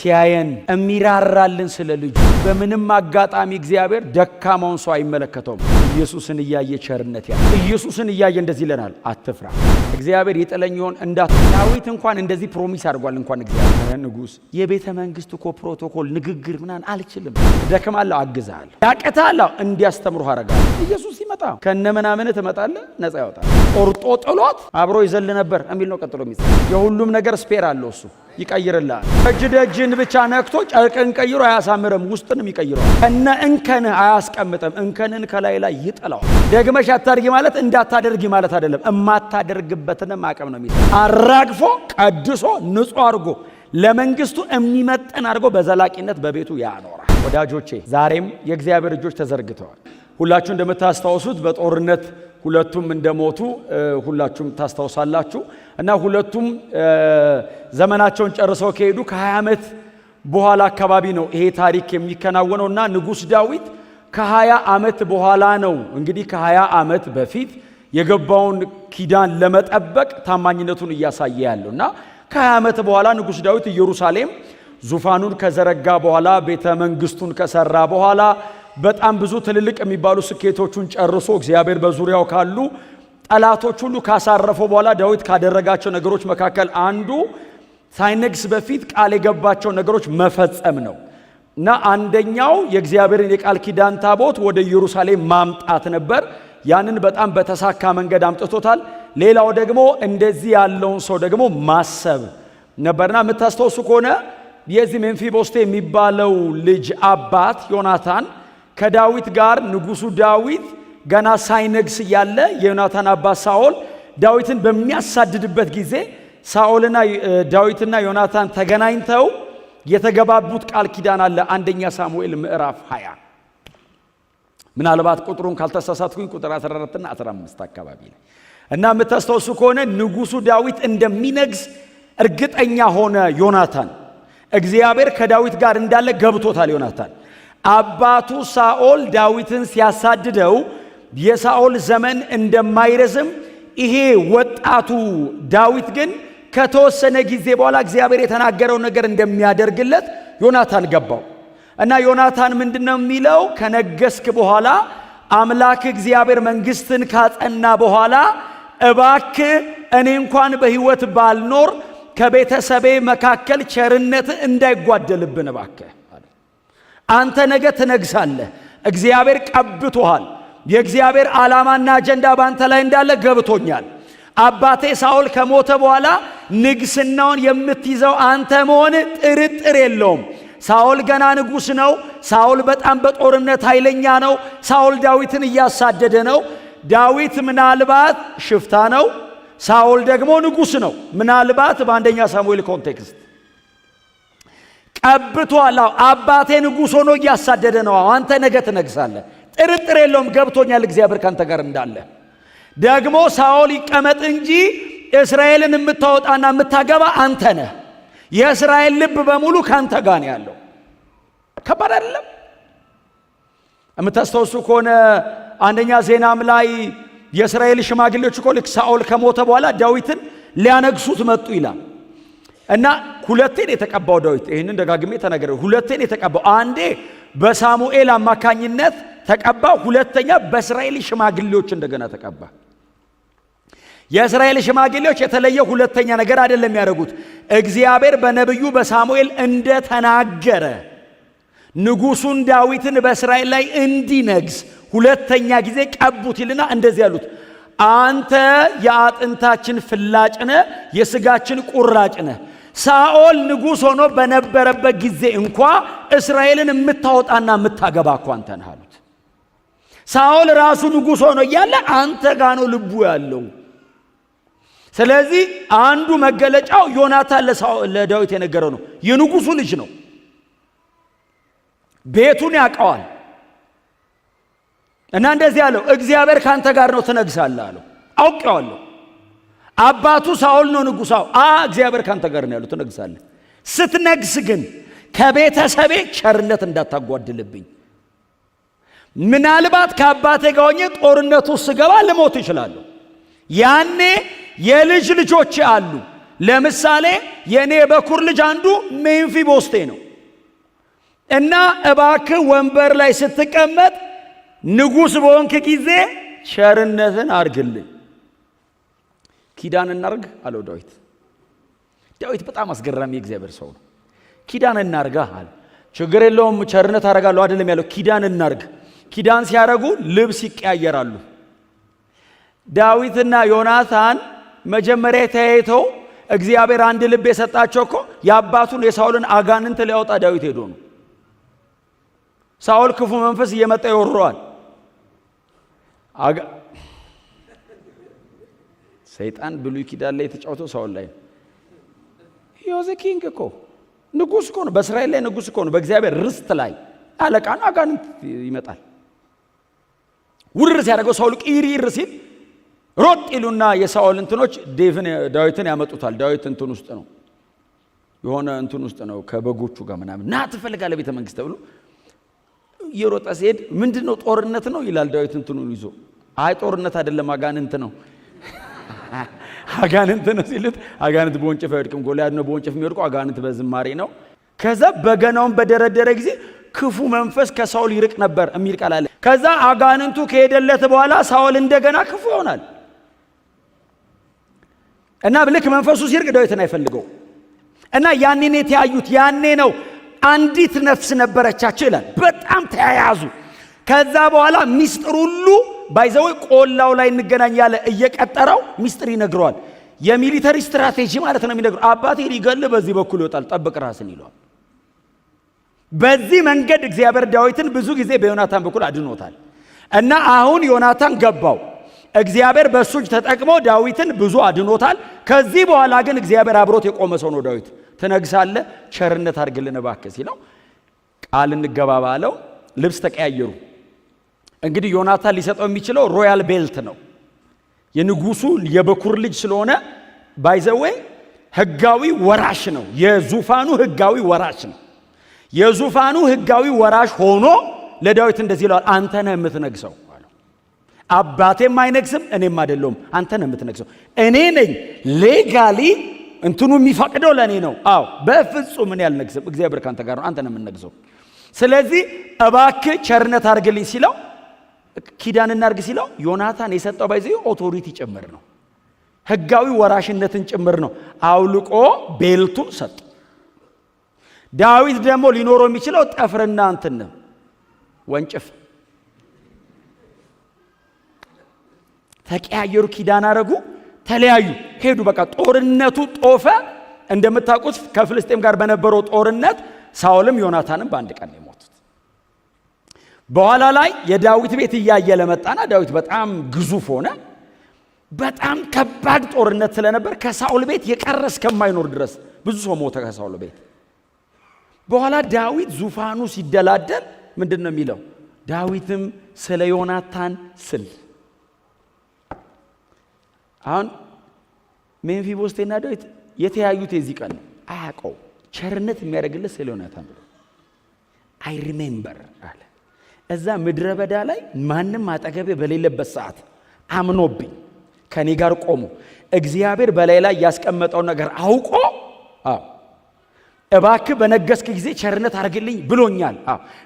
ሲያየን እሚራራልን ስለ ልጁ በምንም አጋጣሚ እግዚአብሔር ደካማውን ሰው አይመለከተውም። ኢየሱስን እያየ ቸርነት ኢየሱስን እያየ እንደዚህ ይለናል፣ አትፍራ እግዚአብሔር ይጥለኝ ይሆን እንዳት ዳዊት እንኳን እንደዚህ ፕሮሚስ አድርጓል። እንኳን እግዚአብሔር ንጉስ የቤተ መንግስት እኮ ፕሮቶኮል ንግግር ምናን አልችልም፣ ደከማለሁ፣ አግዛለሁ፣ ያቀታለሁ እንዲያስተምሩ አረጋለሁ። ኢየሱስ ይመጣ ከነመናምን ተመጣለ ነፃ ያወጣል። ቆርጦ ጥሎት አብሮ ይዘል ነበር እሚል ነው። ቀጥሎ የሚጽፍ የሁሉም ነገር ስፔር አለው እሱ ይቀይርላል። እጅን ብቻ ነክቶ ጨርቅን ቀይሮ አያሳምርም፣ ውስጥንም ይቀይራል። ከነ እንከን አያስቀምጥም፣ እንከንን ከላይ ላይ ይጥላል። ደግመሽ አታርጊ ማለት እንዳታደርጊ ማለት አይደለም፣ እማታደርግበትንም አቅም ነው የሚሰጥ። አራግፎ ቀድሶ ንጹህ አድርጎ ለመንግስቱ የሚመጥን አድርጎ በዘላቂነት በቤቱ ያኖራል። ወዳጆቼ ዛሬም የእግዚአብሔር እጆች ተዘርግተዋል። ሁላችሁ እንደምታስታውሱት በጦርነት ሁለቱም እንደሞቱ ሁላችሁም ታስታውሳላችሁ። እና ሁለቱም ዘመናቸውን ጨርሰው ከሄዱ ከ20 ዓመት በኋላ አካባቢ ነው ይሄ ታሪክ የሚከናወነው። እና ንጉስ ዳዊት ከ20 ዓመት በኋላ ነው እንግዲህ ከ20 ዓመት በፊት የገባውን ኪዳን ለመጠበቅ ታማኝነቱን እያሳየ ያለው። እና ከ20 ዓመት በኋላ ንጉስ ዳዊት ኢየሩሳሌም ዙፋኑን ከዘረጋ በኋላ ቤተ መንግስቱን ከሰራ በኋላ በጣም ብዙ ትልልቅ የሚባሉ ስኬቶቹን ጨርሶ እግዚአብሔር በዙሪያው ካሉ ጠላቶች ሁሉ ካሳረፈው በኋላ ዳዊት ካደረጋቸው ነገሮች መካከል አንዱ ሳይነግስ በፊት ቃል የገባቸው ነገሮች መፈጸም ነው። እና አንደኛው የእግዚአብሔርን የቃል ኪዳን ታቦት ወደ ኢየሩሳሌም ማምጣት ነበር። ያንን በጣም በተሳካ መንገድ አምጥቶታል። ሌላው ደግሞ እንደዚህ ያለውን ሰው ደግሞ ማሰብ ነበርና የምታስተውሱ ከሆነ የዚህ ሜምፊቦስቴ የሚባለው ልጅ አባት ዮናታን ከዳዊት ጋር ንጉሱ ዳዊት ገና ሳይነግስ ያለ የዮናታን አባት ሳኦል ዳዊትን በሚያሳድድበት ጊዜ ሳኦልና ዳዊትና ዮናታን ተገናኝተው የተገባቡት ቃል ኪዳን አለ። አንደኛ ሳሙኤል ምዕራፍ 20 ምናልባት ቁጥሩን ካልተሳሳትኩኝ ቁጥር 14 እና 15 አካባቢ ላይ እና የምታስተውሱ ከሆነ ንጉሱ ዳዊት እንደሚነግስ እርግጠኛ ሆነ ዮናታን። እግዚአብሔር ከዳዊት ጋር እንዳለ ገብቶታል ዮናታን። አባቱ ሳኦል ዳዊትን ሲያሳድደው የሳኦል ዘመን እንደማይረዝም ይሄ ወጣቱ ዳዊት ግን ከተወሰነ ጊዜ በኋላ እግዚአብሔር የተናገረው ነገር እንደሚያደርግለት ዮናታን ገባው። እና ዮናታን ምንድነው የሚለው? ከነገስክ በኋላ አምላክ እግዚአብሔር መንግስትን ካጸና በኋላ እባክ እኔ እንኳን በህይወት ባልኖር ከቤተሰቤ መካከል ቸርነት እንዳይጓደልብን እባክ አንተ ነገ ትነግሳለህ፣ እግዚአብሔር ቀብቶሃል፣ የእግዚአብሔር ዓላማና አጀንዳ ባንተ ላይ እንዳለ ገብቶኛል። አባቴ ሳኦል ከሞተ በኋላ ንግስናውን የምትይዘው አንተ መሆን ጥርጥር የለውም። ሳኦል ገና ንጉስ ነው። ሳኦል በጣም በጦርነት ኃይለኛ ነው። ሳኦል ዳዊትን እያሳደደ ነው። ዳዊት ምናልባት ሽፍታ ነው፣ ሳኦል ደግሞ ንጉስ ነው። ምናልባት በአንደኛ ሳሙኤል ኮንቴክስት ቀብቷል። አባቴ ንጉስ ሆኖ እያሳደደ ነው። አንተ ነገ ትነግሳለህ፣ ጥርጥር የለውም፣ ገብቶኛል እግዚአብሔር ካንተ ጋር እንዳለ። ደግሞ ሳኦል ይቀመጥ እንጂ እስራኤልን የምታወጣና የምታገባ አንተ ነህ። የእስራኤል ልብ በሙሉ ካንተ ጋር ነው ያለው። ከባድ አይደለም? የምታስተውሱ ከሆነ አንደኛ ዜናም ላይ የእስራኤል ሽማግሌዎች እኮ ልክ ሳኦል ከሞተ በኋላ ዳዊትን ሊያነግሱት መጡ ይላል። እና ሁለቴን የተቀባው ዳዊት፣ ይሄንን ደጋግሜ ተናገረ። ሁለቴን የተቀባው፣ አንዴ በሳሙኤል አማካኝነት ተቀባ፣ ሁለተኛ በእስራኤል ሽማግሌዎች እንደገና ተቀባ። የእስራኤል ሽማግሌዎች የተለየ ሁለተኛ ነገር አይደለም ያደረጉት። እግዚአብሔር በነብዩ በሳሙኤል እንደተናገረ ንጉሱን ዳዊትን በእስራኤል ላይ እንዲነግስ ሁለተኛ ጊዜ ቀቡት ይልና እንደዚህ ያሉት፣ አንተ የአጥንታችን ፍላጭ ነህ፣ የስጋችን ቁራጭ ነህ። ሳኦል ንጉስ ሆኖ በነበረበት ጊዜ እንኳ እስራኤልን የምታወጣና የምታገባ እኮ አንተ ነህ አሉት። ሳኦል ራሱ ንጉስ ሆኖ እያለ አንተ ጋር ነው ልቡ ያለው። ስለዚህ አንዱ መገለጫው ዮናታን ለዳዊት የነገረው ነው። የንጉሱ ልጅ ነው፣ ቤቱን ያውቀዋል። እና እንደዚህ አለው፣ እግዚአብሔር ካንተ ጋር ነው ትነግሳለህ አለው። አውቄዋለሁ፣ አባቱ ሳኦል ነው ንጉስ። እግዚአብሔር ካንተ ጋር ነው ያለው፣ ትነግሳለህ። ስትነግስ ግን ከቤተሰቤ ቸርነት እንዳታጓድልብኝ። ምናልባት ከአባቴ ጋር ሆኜ ጦርነቱ ስገባ ልሞት ይችላለሁ። ያኔ የልጅ ልጆች አሉ፣ ለምሳሌ የኔ በኩር ልጅ አንዱ ሜምፊቦስቴ ነው እና እባክህ ወንበር ላይ ስትቀመጥ ንጉሥ በሆንክ ጊዜ ቸርነትን አርግልኝ። ኪዳን እናርግ አለው ዳዊት። ዳዊት በጣም አስገራሚ የእግዚአብሔር ሰው ነው። ኪዳን እናርጋ አለ። ችግር የለውም ቸርነት አረጋለሁ አይደለም ያለው፣ ኪዳን እናርግ። ኪዳን ሲያረጉ ልብስ ይቀያየራሉ። ዳዊትና ዮናታን መጀመሪያ ተያይተው እግዚአብሔር አንድ ልብ የሰጣቸው እኮ የአባቱን የሳኦልን አጋንንት ሊያወጣ ዳዊት ሄዶ ነው። ሳኦል ክፉ መንፈስ እየመጣ ይወረዋል። ሰይጣን ብሉይ ኪዳን ላይ የተጫወተው ሳኦል ላይ ዮዘ ኪንግ እኮ ንጉሥ እኮ ነው። በእስራኤል ላይ ንጉሥ እኮ ነው። በእግዚአብሔር ርስት ላይ አለቃ ነው። አጋንንት ይመጣል። ውርር ሲያደርገው ሳኦል ቂሪር ሲል ሮጥ ይሉና የሳኦል እንትኖች ዳዊትን ያመጡታል። ዳዊት እንትን ውስጥ ነው፣ የሆነ እንትን ውስጥ ነው ከበጎቹ ጋር ምናምን። ና ትፈልጋለህ ቤተ መንግስት ተብሎ እየሮጠ ሲሄድ ምንድነው ጦርነት ነው ይላል ዳዊት እንትኑን ይዞ። አይ ጦርነት አይደለም አጋንንት ነው። አጋንንት ነው ሲሉት አጋንንት በወንጭፍ አይወድቅም። ጎልያድ ነው በወንጭፍ የሚወድቀው፣ አጋንንት በዝማሬ ነው። ከዛ በገናውን በደረደረ ጊዜ ክፉ መንፈስ ከሳኦል ይርቅ ነበር የሚል ቃል አለ። ከዛ አጋንንቱ ከሄደለት በኋላ ሳኦል እንደገና ክፉ ይሆናል እና ልክ መንፈሱ ሲርቅ ዳዊትን አይፈልገው እና ያኔን የተያዩት ያኔ ነው። አንዲት ነፍስ ነበረቻቸው ይላል። በጣም ተያያዙ። ከዛ በኋላ ሚስጥር ሁሉ ባይዘው ቆላው ላይ እንገናኝ ያለ እየቀጠረው ሚስጥር ይነግረዋል። የሚሊተሪ ስትራቴጂ ማለት ነው የሚነግረው። አባቴ ሊገል በዚህ በኩል ይወጣል፣ ጠብቅ ራስን ይለዋል። በዚህ መንገድ እግዚአብሔር ዳዊትን ብዙ ጊዜ በዮናታን በኩል አድኖታል እና አሁን ዮናታን ገባው። እግዚአብሔር በሱ እጅ ተጠቅሞ ዳዊትን ብዙ አድኖታል። ከዚህ በኋላ ግን እግዚአብሔር አብሮት የቆመ ሰው ነው ዳዊት። ትነግሳለህ፣ ቸርነት አድርግልን እባክህ ሲለው ቃል እንገባ ባለው። ልብስ ተቀያየሩ። እንግዲህ ዮናታን ሊሰጠው የሚችለው ሮያል ቤልት ነው። የንጉሱ የበኩር ልጅ ስለሆነ ባይዘዌ ህጋዊ ወራሽ ነው። የዙፋኑ ህጋዊ ወራሽ ነው። የዙፋኑ ህጋዊ ወራሽ ሆኖ ለዳዊት እንደዚህ ይለዋል፣ አንተ ነህ የምትነግሰው አለው። አባቴም አይነግስም እኔም አይደለሁም፣ አንተ ነህ የምትነግሰው። እኔ ነኝ ሌጋሊ እንትኑ የሚፈቅደው ለኔ ነው። አዎ በፍጹም እኔ አልነግስም፣ እግዚአብሔር ካንተ ጋር ነው፣ አንተ ነህ የምትነግሰው። ስለዚህ እባክህ ቸርነት አድርግልኝ ሲለው፣ ኪዳን እናርግ ሲለው ዮናታን የሰጠው ባይዘይ ኦቶሪቲ ጭምር ነው፣ ህጋዊ ወራሽነትን ጭምር ነው። አውልቆ ቤልቱን ሰጠ። ዳዊት ደግሞ ሊኖረው የሚችለው ጠፍርና እንትን ነው፣ ወንጭፍ። ተቀያየሩ፣ ኪዳን አረጉ፣ ተለያዩ፣ ሄዱ። በቃ ጦርነቱ ጦፈ። እንደምታውቁት ከፍልስጤም ጋር በነበረው ጦርነት ሳኦልም ዮናታንም በአንድ ቀን የሞቱት። በኋላ ላይ የዳዊት ቤት እያየለ መጣና ዳዊት በጣም ግዙፍ ሆነ። በጣም ከባድ ጦርነት ስለነበር ከሳኦል ቤት የቀረ እስከማይኖር ድረስ ብዙ ሰው ሞተ ከሳኦል ቤት። በኋላ ዳዊት ዙፋኑ ሲደላደል ምንድን ነው የሚለው? ዳዊትም ስለ ዮናታን ስል። አሁን ሜምፊቦስቴና ዳዊት የተያዩት የዚህ ቀን ነው። አያውቀው ቸርነት የሚያደርግለት ስለ ዮናታን ብሎ አይ ሪሜምበር አለ። እዛ ምድረ በዳ ላይ ማንም አጠገቤ በሌለበት ሰዓት አምኖብኝ ከኔ ጋር ቆሞ እግዚአብሔር በላይ ላይ ያስቀመጠው ነገር አውቆ እባክህ በነገስክ ጊዜ ቸርነት አድርግልኝ ብሎኛል።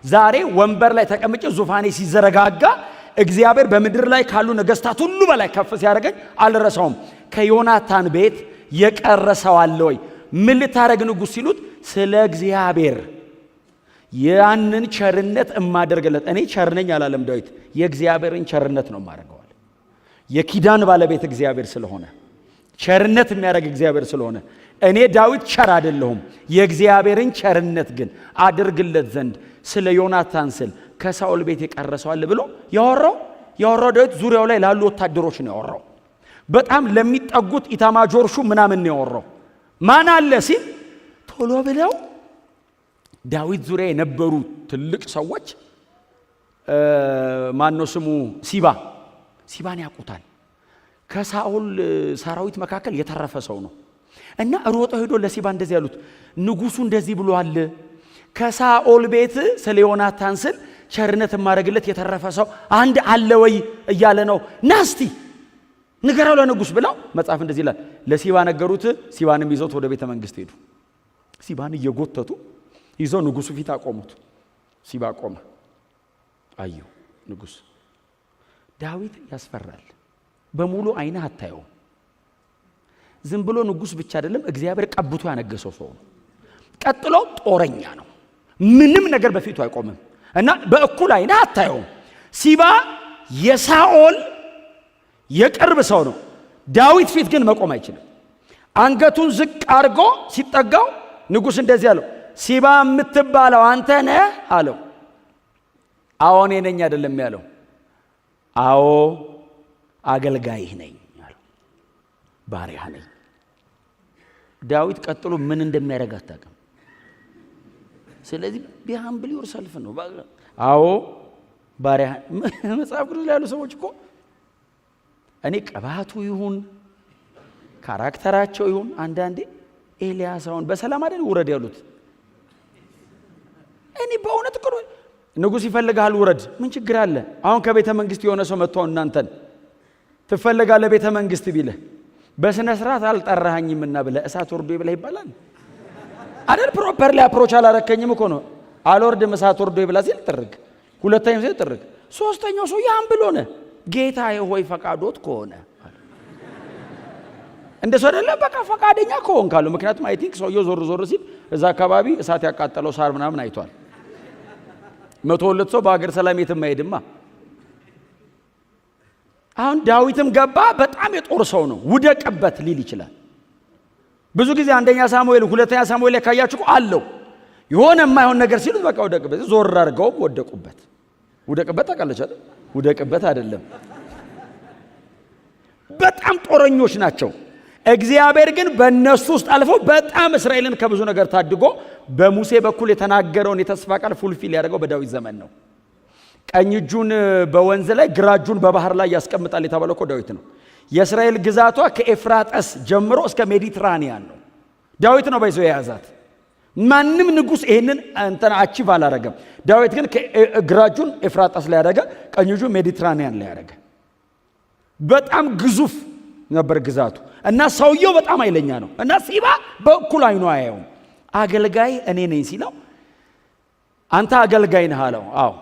ዛሬ ወንበር ላይ ተቀምጬ ዙፋኔ ሲዘረጋጋ እግዚአብሔር በምድር ላይ ካሉ ነገስታት ሁሉ በላይ ከፍ ሲያደርገኝ አልረሳውም። ከዮናታን ቤት የቀረሰው አለ ወይ? ምን ልታረግ ንጉሥ ሲሉት ስለ እግዚአብሔር ያንን ቸርነት እማደርግለት። እኔ ቸርነኝ አላለም ዳዊት፣ የእግዚአብሔርን ቸርነት ነው ማደርገዋል። የኪዳን ባለቤት እግዚአብሔር ስለሆነ ቸርነት የሚያደርግ እግዚአብሔር ስለሆነ እኔ ዳዊት ቸር አይደለሁም፣ የእግዚአብሔርን ቸርነት ግን አድርግለት ዘንድ ስለ ዮናታን ስል ከሳኦል ቤት የቀረሰዋል ብሎ ያወራው ዳዊት ዙሪያው ላይ ላሉ ወታደሮች ነው ያወራው። በጣም ለሚጠጉት ኢታማጆር ሹም ምናምን ነው ያወራው። ማን አለ ሲል ቶሎ ብለው ዳዊት ዙሪያ የነበሩ ትልቅ ሰዎች ማነው ስሙ ሲባን ያውቁታል። ከሳኦል ሰራዊት መካከል የተረፈ ሰው ነው እና ሮጠው ሄዶ ለሲባ እንደዚህ ያሉት፣ ንጉሱ እንደዚህ ብሏል፣ ከሳኦል ቤት ስለ ዮናታን ስል ቸርነት ማድረግለት የተረፈ ሰው አንድ አለ ወይ እያለ ነው። ንገረው ለንጉስ ብለው መጽሐፍ እንደዚህ ይላል ለሲባ ነገሩት ሲባንም ይዘውት ወደ ቤተ መንግስት ሄዱ ሲባን እየጎተቱ ይዘው ንጉሱ ፊት አቆሙት ሲባ ቆመ አዩ ንጉስ ዳዊት ያስፈራል በሙሉ አይነ አታየው ዝም ብሎ ንጉስ ብቻ አይደለም እግዚአብሔር ቀብቶ ያነገሰው ሰው ነው ቀጥሎ ጦረኛ ነው ምንም ነገር በፊቱ አይቆምም እና በእኩል አይነ አታየው ሲባ የሳኦል የቅርብ ሰው ነው ዳዊት ፊት ግን መቆም አይችልም አንገቱን ዝቅ አድርጎ ሲጠጋው ንጉስ እንደዚህ አለው ሲባ የምትባለው አንተ ነህ አለው አዎ እኔ ነኝ አይደለም ያለው አዎ አገልጋይህ ነኝ አለው ባሪያህ ነኝ ዳዊት ቀጥሎ ምን እንደሚያደርግ አታውቅም ስለዚህ ቢሃምብል ዮርሰልፍ ነው አዎ ባሪያህ መጽሐፍ ቅዱስ ላይ ያሉ ሰዎች እኮ እኔ ቀባቱ ይሁን ካራክተራቸው ይሁን አንዳንዴ ኤልያስ አሁን በሰላም አይደል ውረድ ያሉት እኔ በእውነት እኮ ንጉስ ይፈልጋል ውረድ ምን ችግር አለ አሁን ከቤተ መንግስት የሆነ ሰው መጥቶ እናንተን ትፈልጋለህ ቤተ መንግስት ቢልህ በስነ ስርዓት አልጠራኸኝምና ብለህ እሳት ወርዶ ይብላ ይባላል አይደል ፕሮፐርሊ አፕሮች አላረከኝም እኮ ነው አልወርድም እሳት ወርዶ ይብላ ሲል ጥርግ ሁለተኛው ሲል ጥርግ ሶስተኛው ሰው ያን ብሎ ነው ጌታዬ ሆይ ፈቃዶት ከሆነ እንደሱ አይደለ በቃ ፈቃደኛ ከሆን ካሉ ምክንያቱም አይ ቲንክ ሰውየው ዞር ሲል እዛ አካባቢ እሳት ያቃጠለው ሳር ምናምን አይቷል 102 ሰው በአገር ሰላም የትም አይሄድማ አሁን ዳዊትም ገባ በጣም የጦር ሰው ነው ውደቅበት ሊል ይችላል ብዙ ጊዜ አንደኛ ሳሙኤል ሁለተኛ ሳሙኤል ካያችሁ አለው የሆነ የማይሆን ነገር ሲሉ በቃ ውደቅበት ዞር አድርገው ወደቁበት ውደቅበት ታውቃለች አይደል ውደቅበት አይደለም በጣም ጦረኞች ናቸው እግዚአብሔር ግን በእነሱ ውስጥ አልፎ በጣም እስራኤልን ከብዙ ነገር ታድጎ በሙሴ በኩል የተናገረውን የተስፋ ቃል ፉልፊል ያደረገው በዳዊት ዘመን ነው ቀኝ እጁን በወንዝ ላይ ግራ እጁን በባህር ላይ ያስቀምጣል የተባለው እኮ ዳዊት ነው የእስራኤል ግዛቷ ከኤፍራጥስ ጀምሮ እስከ ሜዲትራኒያን ነው ዳዊት ነው ባይዞ የያዛት ማንም ንጉስ ይሄንን እንተና አቺቭ አላረገም ዳዊት ግን ግራ እጁን ኤፍራጥስ ላይ ያደረገ ቀኝ እጁን ሜዲትራኒያን ላይ ያደረገ በጣም ግዙፍ ነበር ግዛቱ እና ሰውየው በጣም ኃይለኛ ነው እና ሲባ በእኩል አይኑ አያየው አገልጋይ እኔ ነኝ ሲለው አንተ አገልጋይ ነህ አለው አዎ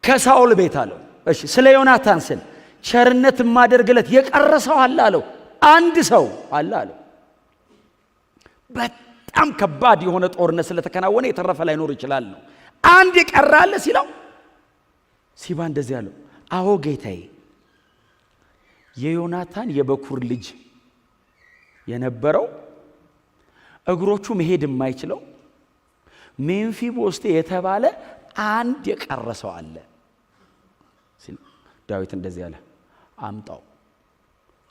ከሳኦል ቤት አለው እሺ ስለ ዮናታን ስል ቸርነት ማደርግለት የቀረሰው አለ አለው አንድ ሰው አለ አለው በጣም ከባድ የሆነ ጦርነት ስለተከናወነ የተረፈ ላይኖር ይችላል ነው አንድ የቀራለ ሲለው ሲባ እንደዚህ አለው አዎ ጌታዬ የዮናታን የበኩር ልጅ የነበረው እግሮቹ መሄድ የማይችለው ሜምፊቦስቴ የተባለ አንድ የቀረሰው አለ ዳዊት እንደዚህ አለ አምጣው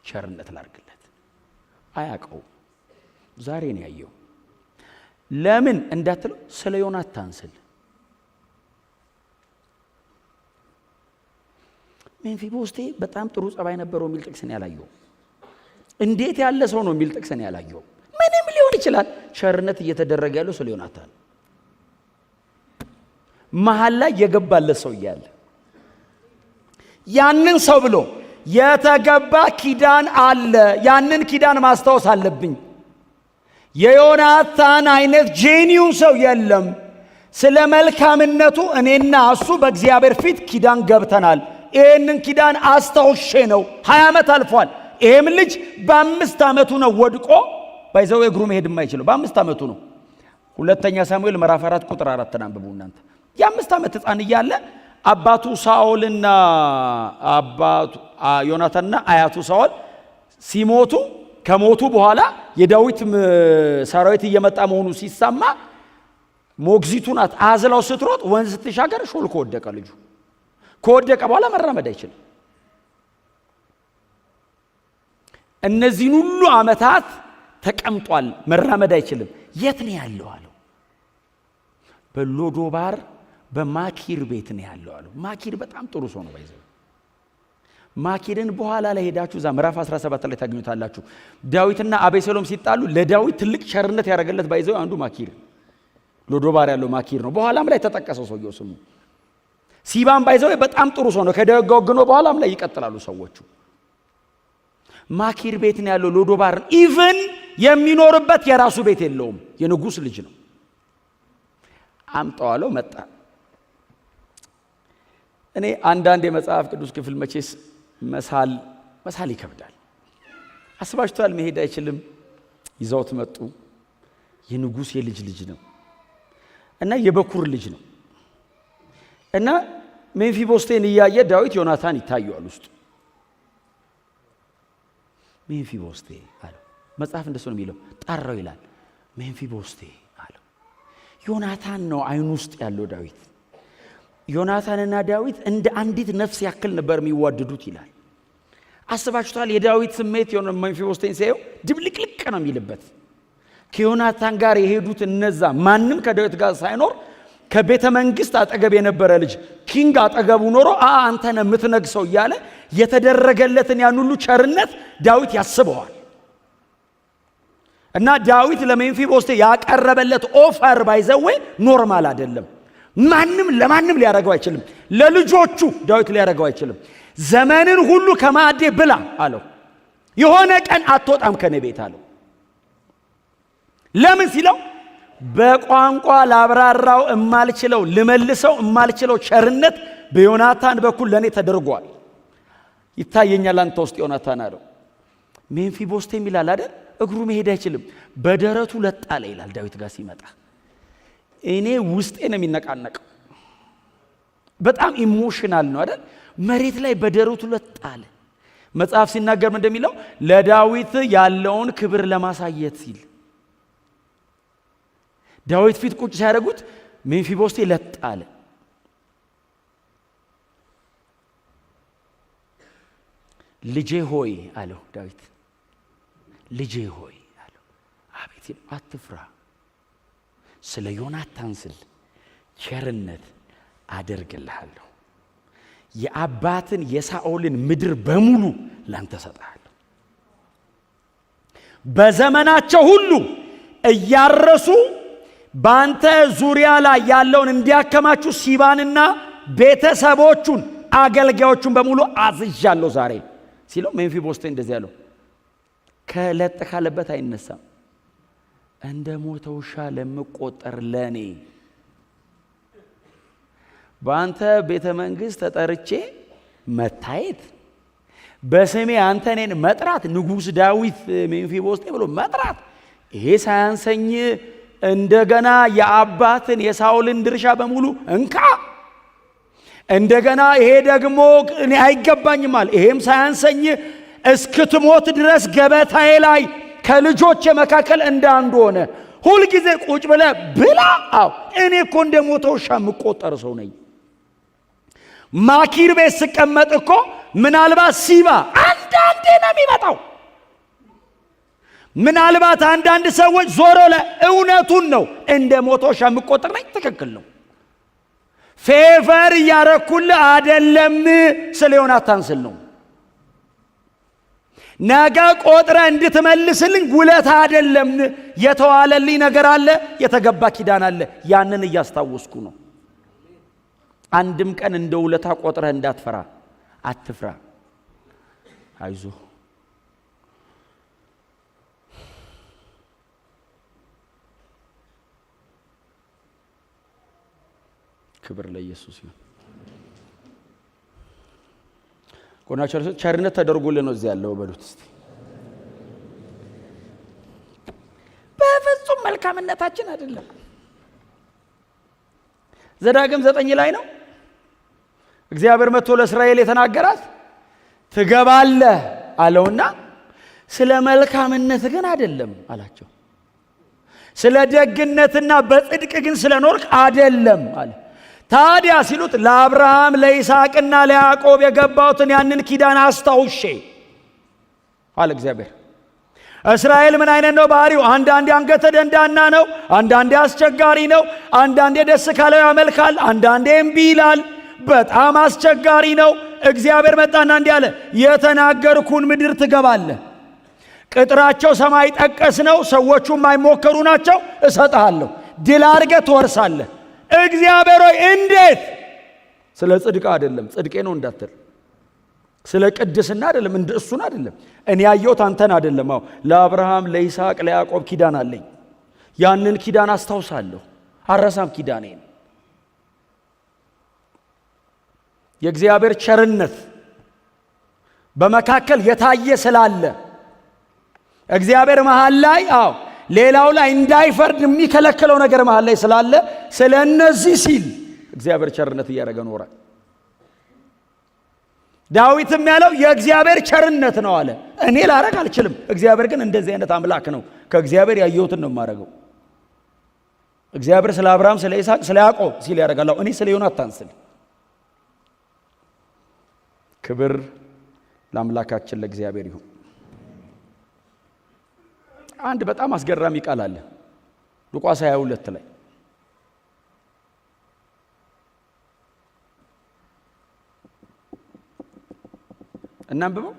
ቸርነት ላርግለት አያቀው ዛሬ ነው ያየው ለምን እንዳትለው ስለ ዮናታን ስል ሜምፊቦስቴ በጣም ጥሩ ጸባይ ነበረው የሚል ጥቅስ ነው ያላየው እንዴት ያለ ሰው ነው የሚል ጥቅስ ነው ያላየው ምንም ሊሆን ይችላል ቸርነት እየተደረገ ያለው ስለ ዮናታን መሃል ላይ የገባለት ሰው ይያለ ያንን ሰው ብሎ የተገባ ኪዳን አለ ያንን ኪዳን ማስታወስ አለብኝ የዮናታን አይነት ጄኒውን ሰው የለም ስለ መልካምነቱ እኔና እሱ በእግዚአብሔር ፊት ኪዳን ገብተናል ይሄንን ኪዳን አስታውሼ ነው 20 ዓመት አልፏል ይሄም ልጅ በ5 ዓመቱ ነው ወድቆ ባይዘው እግሩ መሄድ የማይችለው በ5 ዓመቱ ነው ሁለተኛ ሳሙኤል ምዕራፍ 4 ቁጥር 4 አንብቡ እናንተ የ5 ዓመት ሕፃን እያለ አባቱ ሳኦልና አባቱ ዮናታንና አያቱ ሳኦል ሲሞቱ ከሞቱ በኋላ የዳዊት ሰራዊት እየመጣ መሆኑ ሲሰማ ሞግዚቱ ናት አዝላው ስትሮጥ ወንዝ ስትሻገር ሾልኮ ወደቀ ልጁ ከወደቀ በኋላ መራመድ አይችልም እነዚህን ሁሉ ዓመታት ተቀምጧል መራመድ አይችልም የት ነው ያለው አለው በሎዶባር በማኪር ቤት ነው ያለው አለው ማኪር በጣም ጥሩ ሰው ነው ባይዘው ማኪርን በኋላ ላይ ሄዳችሁ ዛ ምዕራፍ 17 ላይ ታገኙታላችሁ ዳዊትና አቤሴሎም ሲጣሉ ለዳዊት ትልቅ ቸርነት ያደረገለት ባይዘው አንዱ ማኪር ሎዶባር ያለው ማኪር ነው በኋላም ላይ ተጠቀሰው ሰውየው ስሙ ሲባም ባይዘው በጣም ጥሩ ሰው ነው ከደጋግኖ በኋላም ላይ ይቀጥላሉ ሰዎቹ ማኪር ቤት ነው ያለው ሎዶባር ኢቭን የሚኖርበት የራሱ ቤት የለውም የንጉስ ልጅ ነው አምጣዋለው መጣ እኔ አንዳንድ የመጽሐፍ ቅዱስ ክፍል መቼስ መሳል ይከብዳል አስባችኋል መሄድ አይችልም ይዘውት መጡ የንጉስ የልጅ ልጅ ነው እና የበኩር ልጅ ነው እና ሜምፊቦስቴን ያየ ዳዊት ዮናታን ይታያል ውስጥ ሜምፊቦስቴ አለው መጽሐፍ እንደሱ ነው የሚለው ጣራው ይላል ሜምፊቦስቴ አለው ዮናታን ነው አይን ውስጥ ያለው ዳዊት ዮናታንና ዳዊት እንደ አንዲት ነፍስ ያክል ነበር የሚዋደዱት ይላል አስባችኋል የዳዊት ስሜት ሜምፊቦስቴን ሲያየው ድብልቅልቅ ነው የሚልበት ከዮናታን ጋር የሄዱት እነዛ ማንንም ከዳዊት ጋር ሳይኖር ከቤተ መንግስት አጠገብ የነበረ ልጅ ኪንግ አጠገቡ ኖሮ አንተ ነህ የምትነግሰው እያለ የተደረገለትን ያን ሁሉ ቸርነት ዳዊት ያስበዋል እና ዳዊት ለሜምፊቦስቴ ያቀረበለት ኦፈር ባይዘው ኖርማል አይደለም ማንንም ለማንንም ሊያረጋው አይችልም ለልጆቹ ዳዊት ሊያረጋው አይችልም ዘመንን ሁሉ ከማዕዴ ብላ አለው የሆነ ቀን አትወጣም ከኔ ቤት አለው ለምን ሲለው በቋንቋ ላብራራው እማልችለው ልመልሰው እማልችለው ቸርነት በዮናታን በኩል ለኔ ተደርጓል ይታየኛል አንተ ውስጥ ዮናታን አለው ሜምፊቦስቴ ይላል አይደል እግሩ መሄድ አይችልም በደረቱ ለጣለ ይላል ዳዊት ጋር ሲመጣ እኔ ውስጤ ነው የሚነቃነቀው በጣም ኢሞሽናል ነው አይደል መሬት ላይ በደረቱ ለጣለ መጽሐፍ ሲናገር ምን እንደሚለው ለዳዊት ያለውን ክብር ለማሳየት ሲል ዳዊት ፊት ቁጭ ሲያደርጉት ሜምፊቦስቴ ለጣለ ልጄ ሆይ አለው ዳዊት ልጄ ሆይ አለው አቤት አትፍራ ስለ ዮናታን ስል ቸርነት አደርግልሃለሁ የአባትን የሳኦልን ምድር በሙሉ ላንተ ሰጣለሁ በዘመናቸው ሁሉ እያረሱ ባንተ ዙሪያ ላይ ያለውን እንዲያከማቹ ሲባንና ቤተሰቦቹን አገልጋዮቹን በሙሉ አዝዣለሁ ዛሬ ሲለው ሜምፊቦስቴ እንደዚህ ያለው ከለጥ ካለበት አይነሳም እንደ ሞተ ውሻ ለምቆጠር ለኔ ባንተ ቤተ መንግስት ተጠርቼ መታየት በስሜ አንተ እኔን መጥራት ንጉስ ዳዊት ሜምፊቦስቴ ብሎ መጥራት ይሄ ሳያንሰኝ እንደገና የአባትን የሳኦልን ድርሻ በሙሉ እንካ እንደገና ይሄ ደግሞ እኔ አይገባኝም አለ ይሄም ሳያንሰኝ እስክትሞት ድረስ ገበታዬ ላይ ከልጆቼ መካከል እንዳንዱ ሆነ ሁሉ ጊዜ ቁጭ ብለህ ብላ እኔ እኮ እንደሞተ ውሻ የምቆጠር ሰው ነኝ ማኪር ቤት ስቀመጥ እኮ ምናልባት ሲባ አንዳንዴ ነው የሚመጣው ምናልባት አንዳንድ ሰዎች ዞሮ ለእውነቱን ነው እንደ ሞተ ውሻ የምቆጠር ነኝ ትክክል ነው ፌቨር ያረኩልህ አይደለም ስለ ዮናታን ስል ነው ነገ ቆጥረ እንድትመልስልኝ ውለታ አይደለም የተዋለልኝ ነገር አለ የተገባ ኪዳን አለ ያንን እያስታወስኩ ነው አንድም ቀን እንደ ውለታ ቆጥረ እንዳትፈራ አትፍራ አይዞ ክብር ለኢየሱስ ይሁን ቆናቸው ቸርነት ተደርጎልን ነው እዚህ ያለው በሉት እስቲ በፍጹም መልካምነታችን አይደለም ዘዳግም 9 ላይ ነው እግዚአብሔር መጥቶ ለእስራኤል የተናገራት ትገባለህ አለውና ስለ መልካምነት ግን አይደለም አላቸው ስለ ደግነትና በጽድቅ ግን ስለኖርክ አይደለም አለ ታዲያ ሲሉት ለአብርሃም ለይስሐቅና ለያዕቆብ የገባውትን ያንን ኪዳን አስታውሼ አለ እግዚአብሔር እስራኤል ምን አይነት ነው ባህሪው አንዳንዴ አንገተ ደንዳና ነው አንዳንዴ አስቸጋሪ ነው አንዳንዴ ደስ ካለው ያመልካል አንዳንዴ እምቢ ይላል በጣም አስቸጋሪ ነው እግዚአብሔር መጣና እንዲህ አለ የተናገርኩን ምድር ትገባለህ ቅጥራቸው ሰማይ ጠቀስ ነው ሰዎቹ የማይሞከሩ ናቸው እሰጥሃለሁ ድል አድርገህ ትወርሳለህ እግዚአብሔር ሆይ እንዴት ስለ ጽድቅ አይደለም ጽድቄ ነው እንዳትል ስለ ቅድስና አይደለም፣ እንደ እሱን አይደለም። እኔ ያየሁት አንተን አይደለም። ለአብርሃም ለይስሐቅ ለያዕቆብ ኪዳን አለኝ። ያንን ኪዳን አስታውሳለሁ፣ አረሳም ኪዳኔን። የእግዚአብሔር ቸርነት በመካከል የታየ ስላለ እግዚአብሔር መሃል ላይ ሌላው ላይ እንዳይፈርድ የሚከለክለው ነገር መሃል ላይ ስላለ ስለነዚህ ሲል እግዚአብሔር ቸርነት እያደረገ ኖረ። ዳዊትም ያለው የእግዚአብሔር ቸርነት ነው አለ። እኔ ላረግ አልችልም፣ እግዚአብሔር ግን እንደዚህ አይነት አምላክ ነው። ከእግዚአብሔር ያየሁትን ነው የማረገው። እግዚአብሔር ስለ አብርሃም ስለ ይስሐቅ ስለ ያዕቆብ ሲል ያደርጋል። እኔ ስለ ዮናታን ስል። ክብር ለአምላካችን ለእግዚአብሔር ይሁን። አንድ በጣም አስገራሚ ቃል አለ ሉቃስ 22 ላይ እናንብበው።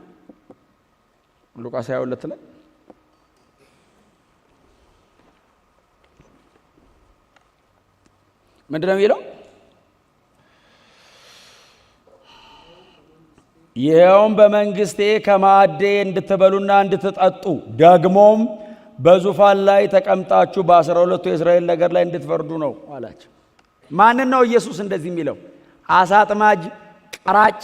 ሉቃስ 22 ላይ ምንድነው የሚለው? ይኸውም በመንግስቴ ከማዕዴ እንድትበሉና እንድትጠጡ ደግሞም በዙፋን ላይ ተቀምጣችሁ በ12ቱ የእስራኤል ነገር ላይ እንድትፈርዱ ነው አላቸው። ማንን ነው ኢየሱስ እንደዚህ የሚለው? አሳ አጥማጅ፣ ቀራጭ፣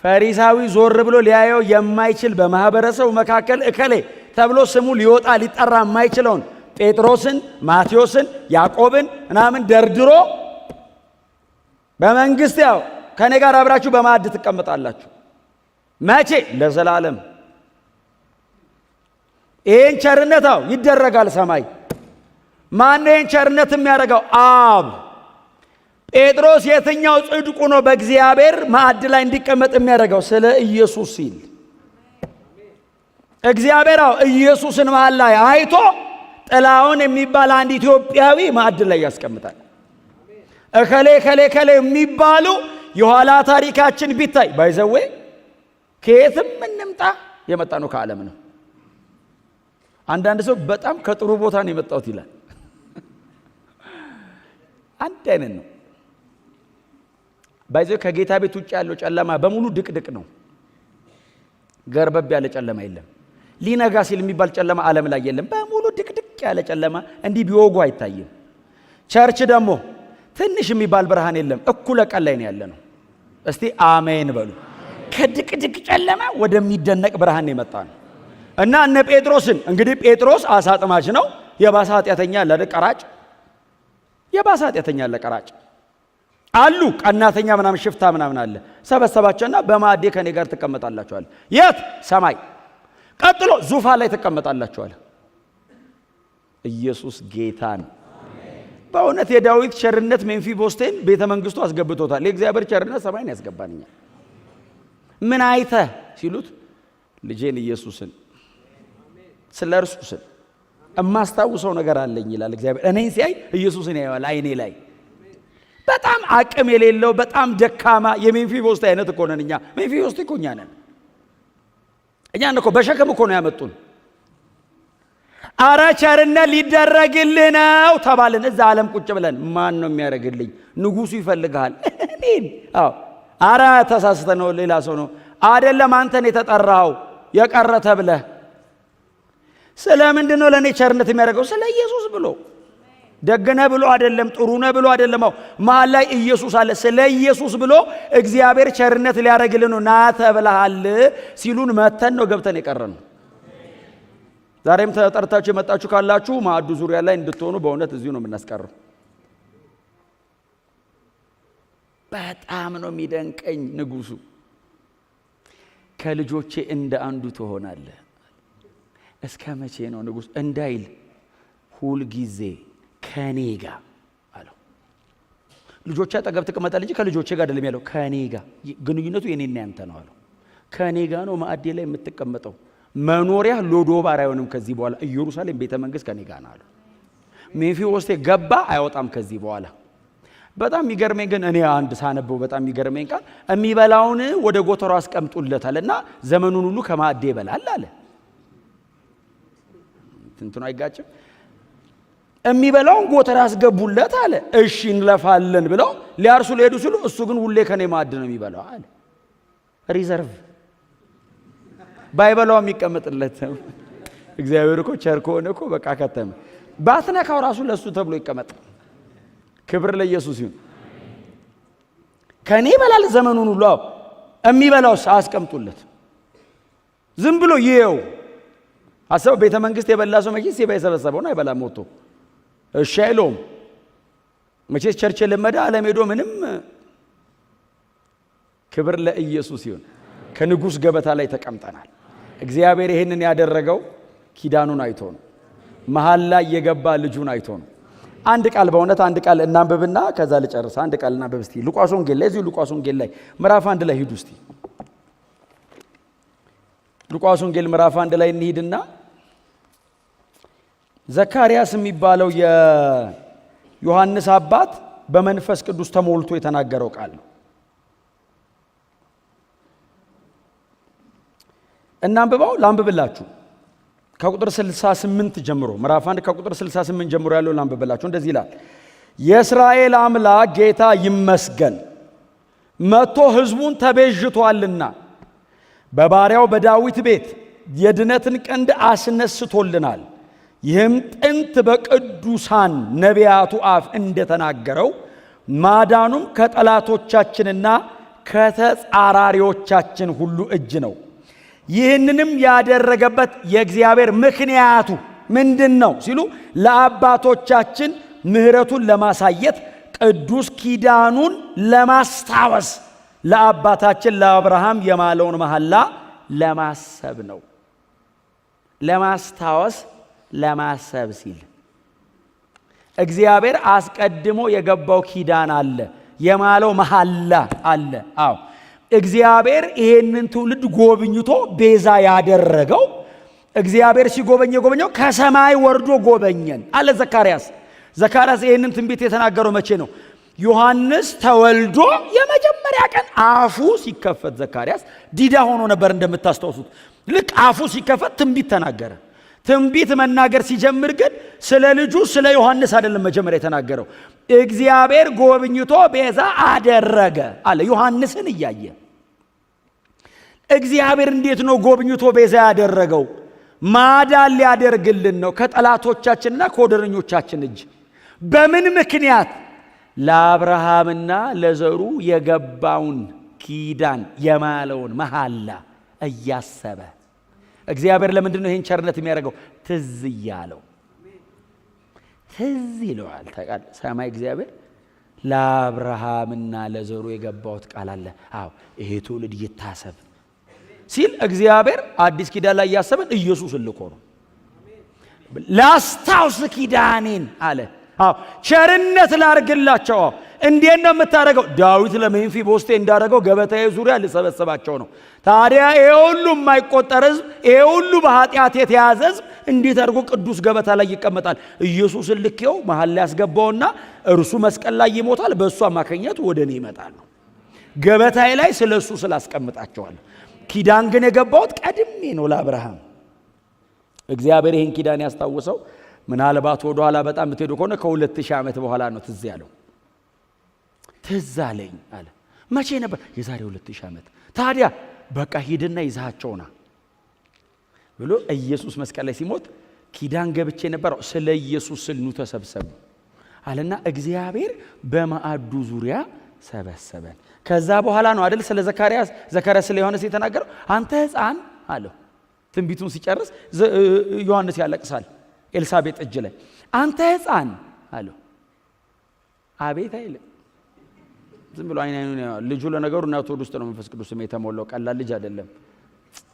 ፈሪሳዊ ዞር ብሎ ሊያየው የማይችል በማህበረሰቡ መካከል እከሌ ተብሎ ስሙ ሊወጣ ሊጠራ የማይችለውን ጴጥሮስን፣ ማቴዎስን፣ ያዕቆብን ምናምን ደርድሮ በመንግስት ከኔ ጋር አብራችሁ በማዕድ ትቀመጣላችሁ። መቼ? ለዘላለም። ይህን ቸርነት ይደረጋል ሰማይ። ማን ይህን ቸርነት የሚያደርገው? አብ። ጴጥሮስ የትኛው ጽድቁ ነው በእግዚአብሔር ማዕድ ላይ እንዲቀመጥ የሚያደርገው? ስለ ኢየሱስ ሲል እግዚአብሔር ኢየሱስን መሃል ላይ አይቶ ጥላውን የሚባል አንድ ኢትዮጵያዊ ማዕድ ላይ ያስቀምጣል። እከሌ ከሌ ከሌ የሚባሉ የኋላ ታሪካችን ቢታይ ባይዘዌ ከየትም እንምጣ የመጣ ነው ከዓለም ነው። አንዳንድ ሰው በጣም ከጥሩ ቦታ ነው የመጣሁት ይላል። አንድ አይነት ነው ባይዘዌ። ከጌታ ቤት ውጭ ያለው ጨለማ በሙሉ ድቅድቅ ነው። ገርበብ ያለ ጨለማ የለም። ሊነጋ ሲል የሚባል ጨለማ ዓለም ላይ የለም። በሙሉ ድቅድቅ ያለ ጨለማ እንዲህ ቢወጉ አይታይም። ቸርች ደግሞ ትንሽ የሚባል ብርሃን የለም። እኩለ ቀን ላይ ነው ያለ ነው። እስቲ አሜን በሉ። ከድቅድቅ ጨለማ ወደሚደነቅ ብርሃን የመጣ ነው። እና እነ ጴጥሮስን እንግዲህ ጴጥሮስ አሳ አጥማጅ ነው። የባሰ ኃጢአተኛ አለ ቀራጭ፣ የባሰ ኃጢአተኛ አለ ቀራጭ አሉ። ቀናተኛ ምናምን ሽፍታ ምናምን አለ። ሰበሰባቸውና በማዕዴ ከኔ ጋር ትቀመጣላችኋል። የት? ሰማይ። ቀጥሎ ዙፋን ላይ ትቀመጣላችኋል። ኢየሱስ ጌታ ነው። በእውነት የዳዊት ቸርነት ሜምፊቦስቴን ቤተ መንግስቱ አስገብቶታል። የእግዚአብሔር ቸርነት ሰማይን ያስገባኛል። ምን አይተህ ሲሉት ልጄን ኢየሱስን ስለ እርሱ ስል እማስታውሰው ነገር አለኝ ይላል እግዚአብሔር። እኔን ሲያይ ኢየሱስን ያየዋል አይኔ ላይ። በጣም አቅም የሌለው በጣም ደካማ የሜምፊቦስቴ አይነት እኮ ነን እኛ። ሜምፊቦስቴ እኮ እኛ ነን። እኛን እኮ በሸክም እኮ ነው ያመጡን። አረ ቸርነት ሊደረግልህ ነው ተባልን። እዛ ዓለም ቁጭ ብለን ማን ነው የሚያደርግልኝ? ንጉሱ ይፈልጋል እኔን። አረ ተሳስተ ነው ሌላ ሰው ነው አይደለም አንተን የተጠራው የቀረ ተብለህ። ስለምንድን ነው ለእኔ ቸርነት የሚያደርገው? ስለ ኢየሱስ ብሎ ደግነ ብሎ አይደለም፣ ጥሩነ ብሎ አይደለም። መሃል ላይ ኢየሱስ አለ። ስለ ኢየሱስ ብሎ እግዚአብሔር ቸርነት ሊያደርግልህ ነው ና ተብለሃል ሲሉን መተን ነው ገብተን የቀረን። ዛሬም ተጠርታችሁ የመጣችሁ ካላችሁ ማዕዱ ዙሪያ ላይ እንድትሆኑ በእውነት እዚሁ ነው የምናስቀረው። በጣም ነው የሚደንቀኝ ንጉሱ። ከልጆቼ እንደ አንዱ ትሆናለህ። እስከ መቼ ነው ንጉስ እንዳይል ሁል ጊዜ ከኔ ጋር አለው። ልጆቼ አጠገብ ተቀመጣል እንጂ ከልጆቼ ጋር አይደለም ያለው፣ ከኔ ጋር። ግንኙነቱ የኔና ያንተ ነው አለው። ከኔ ጋር ነው ማዕዴ ላይ የምትቀመጠው። መኖሪያ ሎዶባር አይሆንም ከዚህ በኋላ። ኢየሩሳሌም ቤተ መንግስት ከኔ ጋር ነው አለው። ሜምፊቦስቴ ገባ አይወጣም ከዚህ በኋላ። በጣም የሚገርመኝ ግን እኔ አንድ ሳነበው በጣም የሚገርመኝ ቃል የሚበላውን ወደ ጎተራ አስቀምጡለታልና ዘመኑን ሁሉ ከማዕዴ ይበላል አለ። እንትኑ አይጋጭም። የሚበላውን ጎተራ አስገቡለት አለ። እሺ እንለፋለን ብለው ሊያርሱ ሊሄዱ ሲሉ እሱ ግን ሁሌ ከኔ ማዕድ ነው የሚበላው አለ። ሪዘርቭ ባይበላው የሚቀመጥለት እግዚአብሔር እኮ ቸር ከሆነ እኮ በቃ ከተመ ባትነካው ራሱ ለሱ ተብሎ ይቀመጥ። ክብር ለኢየሱስ ይሁን። ከኔ ይበላል ዘመኑን ሁሉ የሚበላው አስቀምጡለት። ዝም ብሎ ይየው አሰብ ቤተ መንግስት የበላ ሰው መቼስ የባይሰበሰበው ነው አይበላም ሞቶ እሺ አይለውም። መቼስ ቸርች ለመዳ ዓለም ሄዶ ምንም። ክብር ለኢየሱስ ይሁን። ከንጉስ ገበታ ላይ ተቀምጠናል። እግዚአብሔር ይሄንን ያደረገው ኪዳኑን አይቶ ነው። መሐል ላይ የገባ ልጁን አይቶ ነው። አንድ ቃል በእውነት አንድ ቃል እናንብብና ከዛ ልጨርስ። አንድ ቃል እናንብብ እስቲ ሉቃስ ወንጌል ላይ እዚሁ ሉቃስ ወንጌል ላይ ምዕራፍ 1 ላይ ሂዱ እስቲ። ሉቃስ ወንጌል ምዕራፍ 1 ላይ እንሂድና ዘካርያስ የሚባለው የዮሐንስ አባት በመንፈስ ቅዱስ ተሞልቶ የተናገረው ቃል ነው። እናንብበው ላንብብላችሁ ከቁጥር 68 ጀምሮ ምዕራፍ 1 ከቁጥር 68 ጀምሮ ያለው ላንብብላችሁ። እንደዚህ ይላል። የእስራኤል አምላክ ጌታ ይመስገን መጥቶ ሕዝቡን ተቤዥቷልና በባሪያው በዳዊት ቤት የድነትን ቀንድ አስነስቶልናል። ይህም ጥንት በቅዱሳን ነቢያቱ አፍ እንደተናገረው ማዳኑም ከጠላቶቻችንና ከተጻራሪዎቻችን ሁሉ እጅ ነው። ይህንንም ያደረገበት የእግዚአብሔር ምክንያቱ ምንድነው ሲሉ ለአባቶቻችን ምሕረቱን ለማሳየት ቅዱስ ኪዳኑን ለማስታወስ ለአባታችን ለአብርሃም የማለውን መሐላ ለማሰብ ነው። ለማስታወስ ለማሰብ ሲል እግዚአብሔር አስቀድሞ የገባው ኪዳን አለ፣ የማለው መሐላ አለ። አዎ እግዚአብሔር ይሄንን ትውልድ ጎብኝቶ ቤዛ ያደረገው እግዚአብሔር ሲጎበኘው ከሰማይ ወርዶ ጎበኘን አለ ዘካርያስ። ዘካርያስ ይሄንን ትንቢት የተናገረው መቼ ነው? ዮሐንስ ተወልዶ የመጀመሪያ ቀን አፉ ሲከፈት ዘካርያስ ዲዳ ሆኖ ነበር እንደምታስታውሱት። ልክ አፉ ሲከፈት ትንቢት ተናገረ። ትንቢት መናገር ሲጀምር ግን ስለ ልጁ ስለ ዮሐንስ አይደለም መጀመሪያ የተናገረው። እግዚአብሔር ጎብኝቶ ቤዛ አደረገ አለ ዮሐንስን እያየ። እግዚአብሔር እንዴት ነው ጎብኝቶ ቤዛ ያደረገው? ማዳን ሊያደርግልን ነው ከጠላቶቻችንና ከወደረኞቻችን እጅ። በምን ምክንያት? ለአብርሃምና ለዘሩ የገባውን ኪዳን የማለውን መሐላ እያሰበ። እግዚአብሔር ለምንድን ነው ይህን ቸርነት የሚያደርገው? ትዝ እያለው ትዝ ይለዋል። ታውቃለህ ሰማይ እግዚአብሔር ለአብርሃምና ለዘሩ የገባውት ቃል አለ። አዎ ይሄ ትውልድ ይታሰብ ሲል እግዚአብሔር አዲስ ኪዳን ላይ ያሰበን ኢየሱስን ልኮ ነው። ላስታውስ ኪዳኔን አለ። አዎ ቸርነት ላርግላቸው። እንዴት ነው የምታደርገው? ዳዊት ለሜምፊቦስቴ እንዳደረገው ገበታዬ ዙሪያ ልሰበስባቸው ነው። ታዲያ ይሄ ሁሉ የማይቆጠር ሕዝብ፣ ይሄ ሁሉ በኃጢአት የተያዘ ሕዝብ እንዴት አድርጎ ቅዱስ ገበታ ላይ ይቀመጣል? ኢየሱስን ልኬው መሐል ላይ ያስገባውና እርሱ መስቀል ላይ ይሞታል፣ በእሱ አማካኝነት ወደ እኔ ይመጣል ነው። ገበታዬ ላይ ስለ እሱ ስላስቀምጣቸዋል። ኪዳን ግን የገባሁት ቀድሜ ነው ለአብርሃም። እግዚአብሔር ይህን ኪዳን ያስታውሰው ምናልባት ወደ ኋላ በጣም ብትሄዱ ከሆነ ከ2000 ዓመት በኋላ ነው ትዝ ያለው። ትዝ አለኝ አለ። መቼ ነበር? የዛሬ 2000 ዓመት። ታዲያ በቃ ሂድና ይዛቸውና ብሎ ኢየሱስ መስቀል ላይ ሲሞት ኪዳን ገብቼ ነበር፣ ስለ ኢየሱስ ስል ኑ ተሰብሰቡ አለና እግዚአብሔር በማዕዱ ዙሪያ ሰበሰበን። ከዛ በኋላ ነው አይደል ስለ ዘካርያስ ስለ ዮሐንስ የተናገረው። አንተ ሕፃን አለው። ትንቢቱን ሲጨርስ ዮሐንስ ያለቅሳል ኤልሳቤጥ እጅ ላይ። አንተ ሕፃን አለው። አቤት አይልም፣ ዝም ብሎ አይኑን ያያል። ልጁ ለነገሩ እናቱ ውስጥ ነው መንፈስ ቅዱስ የተሞላው፣ ቀላል ልጅ አይደለም።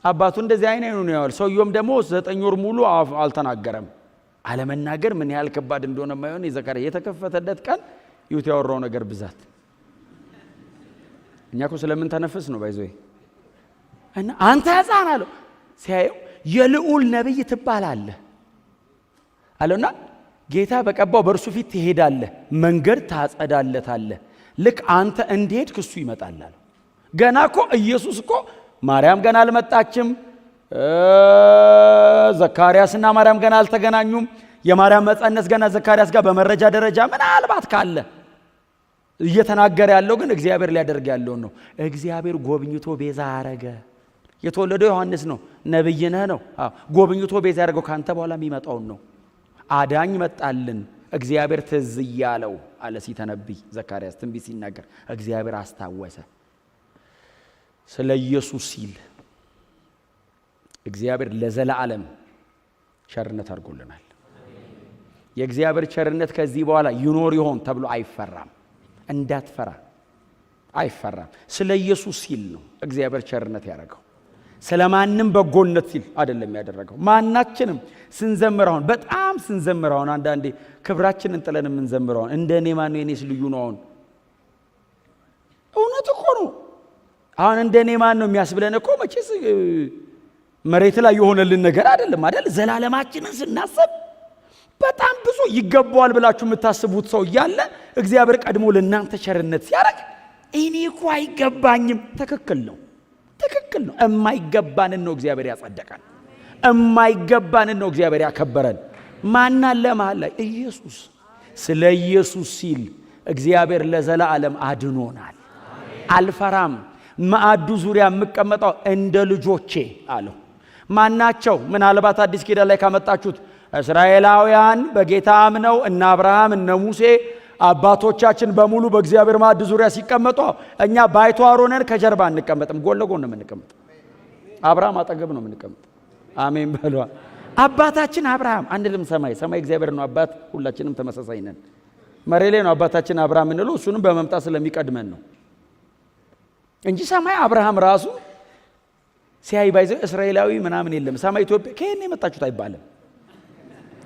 አባቱ እንደዚህ አይኑን ያያል። ሰውየውም ደግሞ 9 ወር ሙሉ አልተናገረም። አለመናገር ምን ያህል ከባድ እንደሆነ ማይሆን የዘካርያስ የተከፈተለት ቀን ይሁት ያወራው ነገር ብዛት። እኛ እኮ ስለምን ተነፍስ ነው ባይዘው እና አንተ ሕፃን አለው። ሲያየው የልዑል ነብይ ትባላለህ አለውና ጌታ በቀባው በእርሱ ፊት ትሄዳለህ፣ መንገድ ታጸዳለታለህ። ልክ አንተ እንድሄድክ እሱ ይመጣል አለው። ገና እኮ ኢየሱስ እኮ ማርያም ገና አልመጣችም። ዘካርያስና ማርያም ገና አልተገናኙም። የማርያም መጸነስ ገና ዘካርያስ ጋር በመረጃ ደረጃ ምናልባት ካለ እየተናገረ ያለው ግን እግዚአብሔር ሊያደርግ ያለው ነው። እግዚአብሔር ጎብኝቶ ቤዛ አረገ። የተወለደው ዮሐንስ ነው፣ ነብይ ነህ ነው። ጎብኝቶ ቤዛ ያደረገው ካንተ በኋላ የሚመጣው ነው። አዳኝ መጣልን። እግዚአብሔር ትዝ ያለው አለ ሲተነብይ ዘካርያስ ትንቢት ሲናገር እግዚአብሔር አስታወሰ። ስለ ኢየሱስ ሲል እግዚአብሔር ለዘላለም ቸርነት አድርጎልናል። የእግዚአብሔር ቸርነት ከዚህ በኋላ ይኖር ይሆን ተብሎ አይፈራም። እንዳትፈራ አይፈራም። ስለ ኢየሱስ ሲል ነው እግዚአብሔር ቸርነት ያደረገው። ስለማንም በጎነት ሲል አይደለም ያደረገው። ማናችንም ስንዘምራውን በጣም ስንዘምራውን አንዳንዴ ክብራችንን ጥለን የምንዘምራውን እንደኔ ማን ነው የኔስ ልዩ ነው። እውነት እኮ ነው። አሁን እንደኔ ማን ነው የሚያስብለን እኮ መቼስ መሬት ላይ የሆነልን ነገር አይደለም አይደል? ዘላለማችንን ስናስብ በጣም ብዙ ይገባዋል ብላችሁ የምታስቡት ሰው እያለ እግዚአብሔር ቀድሞ ለእናንተ ቸርነት ሲያደርግ እኔ እኮ አይገባኝም። ትክክል ነው። የማይገባንን ነው እግዚአብሔር ያጸደቀን። የማይገባንን ነው እግዚአብሔር ያከበረን። ማን አለ መሃል ላይ? ኢየሱስ። ስለ ኢየሱስ ሲል እግዚአብሔር ለዘላለም አድኖናል። አልፈራም። ማዕዱ ዙሪያ የምቀመጠው እንደ ልጆቼ አለው። ማናቸው? ምናልባት አዲስ ኪዳን ላይ ካመጣችሁት እስራኤላውያን በጌታ አምነው እነ አብርሃም እነ ሙሴ አባቶቻችን በሙሉ በእግዚአብሔር ማዕድ ዙሪያ ሲቀመጡ እኛ ባይተዋር ሆነን ከጀርባ አንቀመጥም፣ ጎን ለጎን ነው የምንቀመጥ። አብርሃም አጠገብ ነው የምንቀመጥ። አሜን በሏ። አባታችን አብርሃም አንልም። ሰማይ እግዚአብሔር ነው አባት። ሁላችንም ተመሳሳይ ነን። መሬት ላይ ነው አባታችን አብርሃም እንለው፣ እሱንም በመምጣት ስለሚቀድመን ነው እንጂ ሰማይ አብርሃም ራሱ ሲያይ ባይዘ እስራኤላዊ ምናምን የለም። ሰማይ ኢትዮጵያ ከየት የመጣችሁት አይባልም።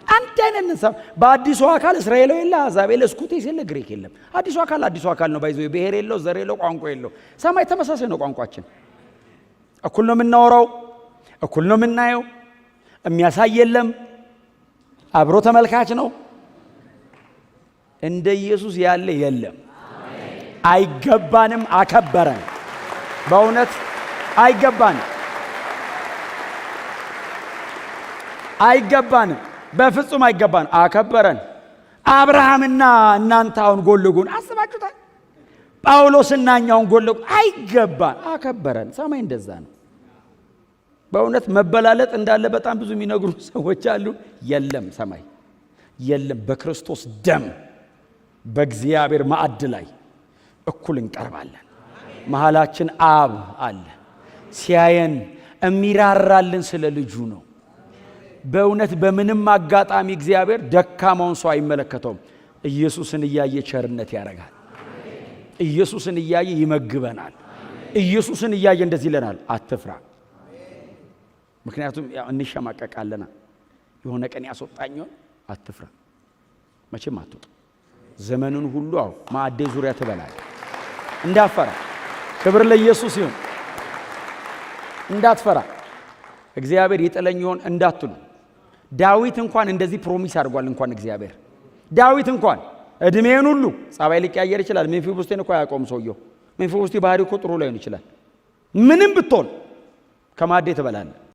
አንድ አይነት ነው። በአዲሱ አካል እስራኤላዊ የለ፣ አሕዛብ የለ፣ ስኩቴስ የለ፣ ግሪክ የለም። አዲሱ አካል ነው። ባይዘ ብሔር የለው፣ ዘር የለው፣ ቋንቋ የለው። ሰማይ ተመሳሳይ ነው። ቋንቋችን እኩል ነው የምናወራው፣ እኩል ነው የምናየው። የሚያሳይ የለም፣ አብሮ ተመልካች ነው። እንደ ኢየሱስ ያለ የለም። አይገባንም። አከበረን። በእውነት አይገባንም። በፍጹም አይገባን። አከበረን። አብርሃምና እናንተ አሁን ጎን ለጎን አስባችሁታል? ጳውሎስና እኛውን ጎን ለጎን አይገባን። አከበረን። ሰማይ እንደዛ ነው። በእውነት መበላለጥ እንዳለ በጣም ብዙ የሚነግሩ ሰዎች አሉ። የለም፣ ሰማይ የለም። በክርስቶስ ደም በእግዚአብሔር ማዕድ ላይ እኩል እንቀርባለን። መሃላችን አብ አለ። ሲያየን የሚራራልን ስለ ልጁ ነው። በእውነት በምንም አጋጣሚ እግዚአብሔር ደካማውን ሰው አይመለከተውም። ኢየሱስን እያየ ቸርነት ያደርጋል። ኢየሱስን እያየ ይመግበናል። ኢየሱስን እያየ እንደዚህ ይለናል፣ አትፍራ። ምክንያቱም እንሸማቀቃለና የሆነ ቀን ያስወጣኛል። አትፍራ፣ መቼም አትወጣ። ዘመኑን ሁሉ ማዕዴ ዙሪያ ትበላለህ። እንዳትፈራ። ክብር ለኢየሱስ ይሁን። እንዳትፈራ። እግዚአብሔር ይጥለኝ ይሆን እንዳትሉ። ዳዊት እንኳን እንደዚህ ፕሮሚስ አድርጓል። እንኳን እግዚአብሔር ዳዊት እንኳን እድሜን ሁሉ ጸባይ ሊቀያየር ይችላል። ሜምፊቦስቴን እኮ አያውቀውም ሰውየው። ሜምፊቦስቴ ባህሪው እኮ ጥሩ ላይሆን ይችላል። ምንም ብትሆን ከማዕዴ ትበላለህ።